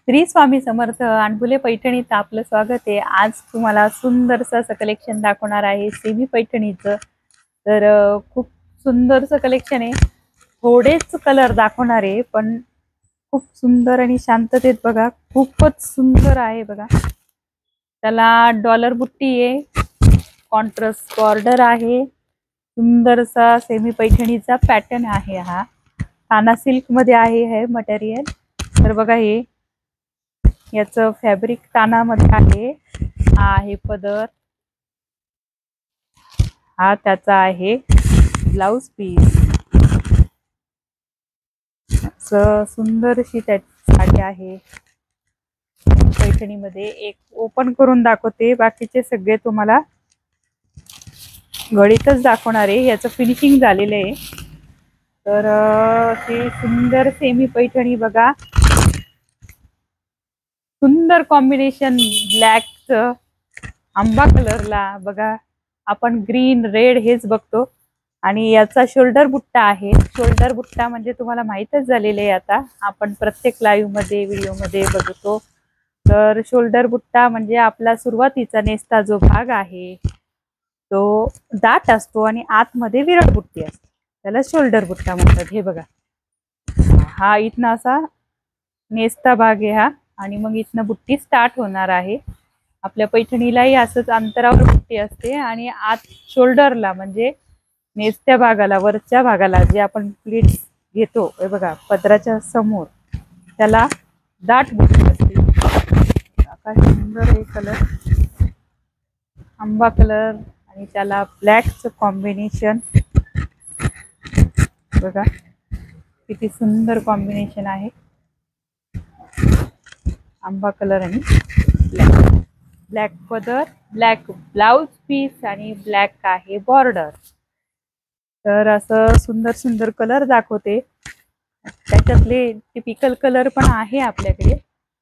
श्री स्वामी समर्थ अनबुले पैठणीत आपलं स्वागत आहे। आज तुम्हाला सुंदरसं असं कलेक्शन दाखवणार आहे सेमी पैठणीचं। तर खूप सुंदरसं कलेक्शन आहे। थोडेच कलर दाखवणार आहे पण खूप सुंदर आणि शांततेत बघा, खूपच सुंदर आहे बघा। त्याला डॉलर बुट्टी आहे, कॉन्ट्रास्ट बॉर्डर आहे, सुंदरसा सेमी पैठणीचा पॅटर्न आहे। हा ताना सिल्क मध्ये आहे हे मटेरियल। तर बघा हे याचं फॅब्रिक तानामध्ये आहे। हा आहे पदर, हा त्याचा आहे ब्लाउज पीस। असं सुंदरशी त्याची साडी आहे पैठणीमध्ये। एक ओपन करून दाखवते, बाकीचे सगळे तुम्हाला घडीतच दाखवणार आहे। याचं फिनिशिंग झालेलं आहे। तर हे सुंदर सेमी पैठणी बघा, सुंदर कॉम्बिनेशन ब्लॅकचं आंबा कलरला बघा। आपण ग्रीन रेड हेच बघतो आणि याचा शोल्डर बुट्टा आहे। शोल्डर बुट्टा म्हणजे तुम्हाला माहीतच झालेले आहे, आता आपण प्रत्येक लाईव्ह मध्ये व्हिडिओ मध्ये बघतो। तर शोल्डर बुट्टा म्हणजे आपला सुरुवातीचा नेसता जो भाग आहे तो दाट असतो आणि आतमध्ये विरळ बुट्टी असते, त्याला शोल्डर बुट्टा म्हणतात। हे बघा, हा इथनं असा नेसता भाग आहे हा, आणि मग इथनं बुट्टी स्टार्ट होणार आहे। आपल्या पैठणीलाही असंच अंतरावर बुट्टी असते आणि आत शोल्डरला म्हणजे नेसत्या भागाला, वरच्या भागाला जे आपण प्लीट्स घेतो हे बघा पदराच्या समोर, त्याला दाट बुट्टी असते। काय सुंदर आहे कलर, आंबा कलर आणि त्याला ब्लॅकचं कॉम्बिनेशन बघा, किती सुंदर कॉम्बिनेशन आहे। आंबा कलर आणि ब्लॅक, ब्लॅक पदर, ब्लॅक ब्लाउज पीस आणि ब्लॅक आहे बॉर्डर। तर असं सुंदर सुंदर कलर दाखवते, त्याच्यातले टिपिकल कलर पण आहे आपल्याकडे।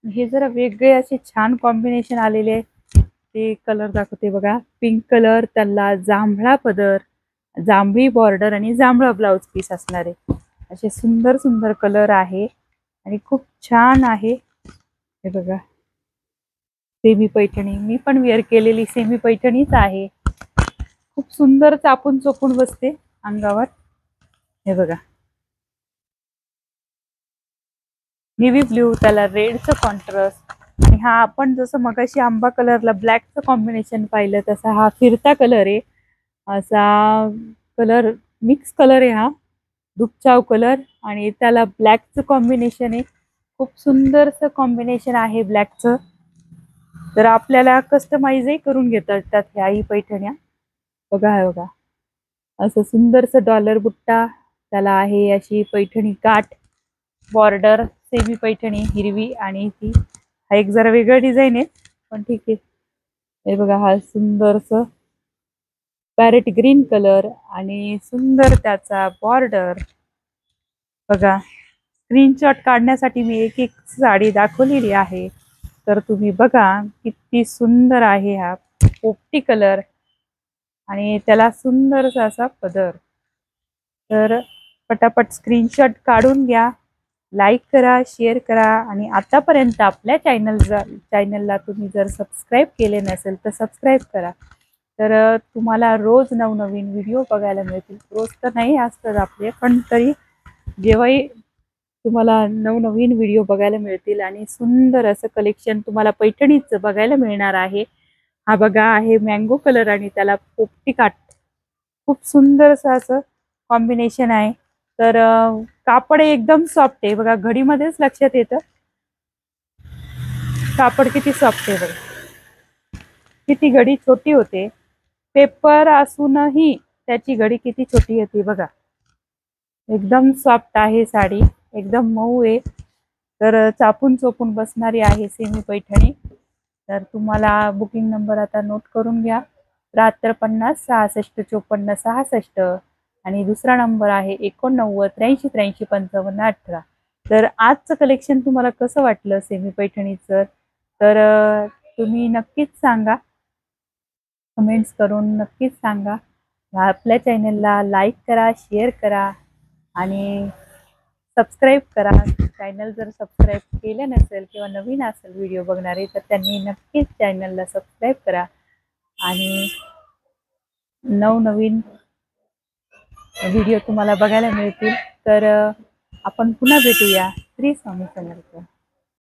हे जरा वेगळे असे छान कॉम्बिनेशन आलेले ते कलर दाखवते बघा। पिंक कलर, त्याला जांभळा पदर, जांभळी बॉर्डर आणि जांभळा ब्लाउज पीस असणार आहे। असे सुंदर सुंदर कलर आहे आणि खूप छान आहे। हे बघा सेमी पैठणी, मी पण वेअर केलेली सेमी पैठणीच आहे। खूप सुंदर चापून चोपून बसते अंगावर। हे बघा नेव्ही ब्ल्यू, त्याला रेडचं कॉन्ट्रास्ट, आणि हा आपण जसं मगाशी आंबा कलरला ब्लॅकचं कॉम्बिनेशन पाहिलं तसा हा फिरता कलर आहे। असा कलर मिक्स कलर आहे हा, दुपचाव कलर, आणि त्याला ब्लॅकचं कॉम्बिनेशन आहे। खूप सुंदरसं कॉम्बिनेशन आहे ब्लॅकचं। तर आपल्याला कस्टमाइजही करून घेता येतात ह्याही पैठण्या। बघा हे बघा, असं सुंदरसं डॉलर बुट्टा, त्याला आहे अशी पैठणी काठ, बॉर्डर सेमी पैठणी हिरवी, आणि ती हा एक जरा वेगळं डिझाईन आहे पण ठीक आहे। हे बघा हा सुंदरसं पॅरेट ग्रीन कलर आणि सुंदर त्याचा बॉर्डर बघा। स्क्रीनशॉट काढण्यासाठी मी एक एक साडी दाखवलेली आहे, तर तुम्ही बघा किती सुंदर आहे। हा पोपटी कलर आणि त्याला सुंदरसा असा पदर। तर पटापट स्क्रीनशॉट काढून घ्या, लाईक करा, शेअर करा, आणि आतापर्यंत आपल्या चॅनलला तुम्ही जर सबस्क्राईब केले नसेल तर सबस्क्राईब करा। तर तुम्हाला रोज नवनवीन व्हिडिओ बघायला मिळतील। रोज तर नाही असतात आपले, पण तरी जेव्हाही तुम्हाला नवनवीन व्हिडिओ बघायला मिळतील आणि सुंदर असं कलेक्शन तुम्हाला पैठणीचं बघायला मिळणार आहे। हा बघा आहे मँगो कलर आणि त्याला पोपटी काठ, खूप सुंदरसं असं कॉम्बिनेशन आहे। तर कापड एकदम सॉफ्ट आहे बघा, घडीमध्येच लक्षात येतं कापड किती सॉफ्ट आहे बघा, किती घडी छोटी होते। पेपर असूनही त्याची घडी किती छोटी होती बघा। एकदम सॉफ्ट आहे साडी, एकदम मऊ आहे। तर चापून चोपून बसणारी आहे सेमी पैठणी। तर तुम्हाला बुकिंग नंबर आता नोट करून घ्या, 7350 66 54 66, आणि दुसरा नंबर आहे 89 83 83 55 18। तर आजचं कलेक्शन तुम्हाला कसं वाटलं सेमी पैठणीचं, तर तुम्ही नक्कीच सांगा, कमेंट्स करून नक्कीच सांगा। आपल्या चॅनलला लाईक करा, शेअर करा आणि सबस्क्राईब करा। चॅनल जर सबस्क्राईब केलं नसेल किंवा नवीन असेल व्हिडिओ बघणारे तर त्यांनी नक्कीच चॅनलला सबस्क्राईब करा आणि नवनवीन व्हिडिओ तुम्हाला बघायला मिळतील. तर आपण पुन्हा भेटूया. श्री स्वामी समर्थ.